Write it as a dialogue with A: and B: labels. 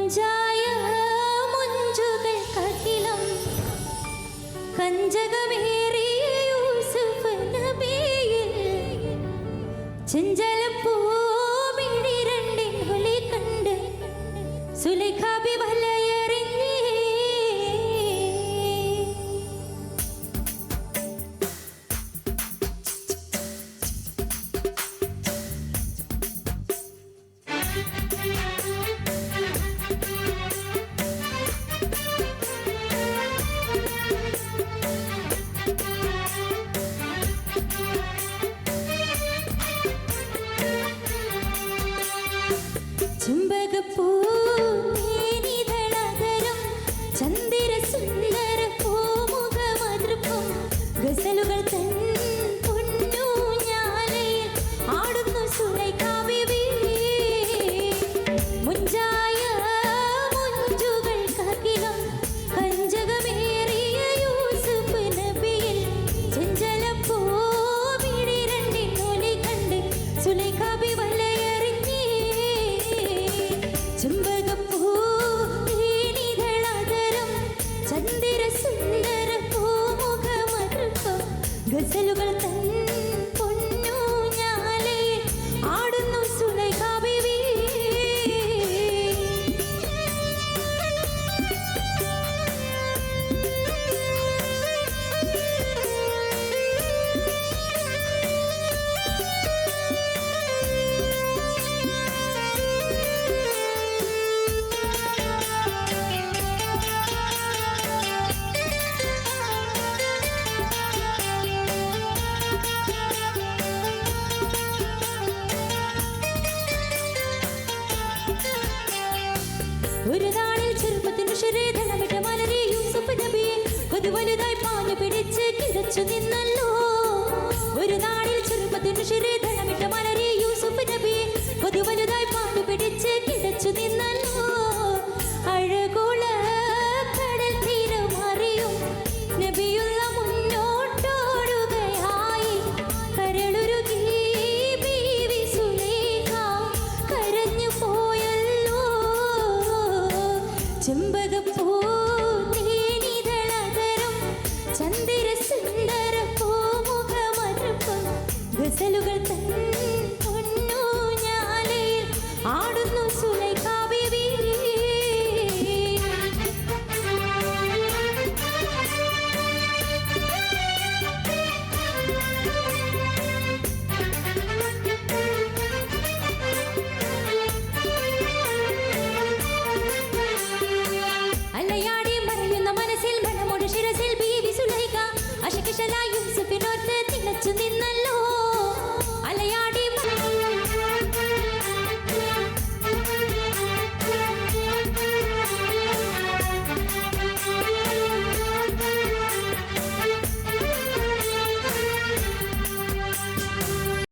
A: മുഞ്ചായ മുഞ്ചുകൾക്കഖിലം കഞ്ചകമേറിയ യൂസുഫ് നബിയിൽ ചെഞ്ചലപ്പൂമിഴി രണ്ടിൻ ഒളി കണ്ട് സുലൈഖ ബി വലയെറിഞ്ഞേ. ചെമ്പകപ്പൂ തേനിതളതരം ചന്ദിരസുന്ദര പൂമുഖമതൃപ്പം ഗസലുകൾ തൻ പൊന്നൂഞ്ഞാലയിൽ ആടുന്നു സുലൈഖ ബീവി. മുഞ്ചായ മുഞ്ചുകൾക്കഖിലം കഞ്ചകമേറിയ യൂസുഫ് നബിയിൽ ചെഞ്ചലപ്പൂമിഴി രണ്ടിൻ ഒളി കണ്ട് സുലൈഖ ബി വലയെറിഞ്ഞേ. ചെമ്പകപ്പൂ തേനിതളതരം ചന്ദിരസുന്ദര പൂമുഖമതൃപ്പം ഗസലുകൾ തൻ പൊന്നൂഞ്ഞാലയിൽ ആടുന്നു സുലൈഖ ബീവി. ഒരു നാളിൽ ചെറുപ്പത്തിനു ശരീരമിട്ട മലരെ യൂസുഫ് നബിയെ കൊതുവലുതായി പാഞ്ഞു പിടിച്ച് കിടച്ചു നിന്നല്ലോ. ഒരു നാളിൽ ചെറുപ്പത്തിനു ശരീരമിട്ട മലരെ യൂസുഫ് നബിയെ കൊതുവലുതായി പാഞ്ഞു പിടിച്ച് കിടച്ചു നിന്നല്ലോ. അഴകുള്ള കടൽ തീരമറിയും നബിയുള്ള മുന്നോട്ടോടുകയായി കരളുരുകി ബീവി സുലൈഖ കരഞ്ഞു പോയല്ലോ. ചെമ്പക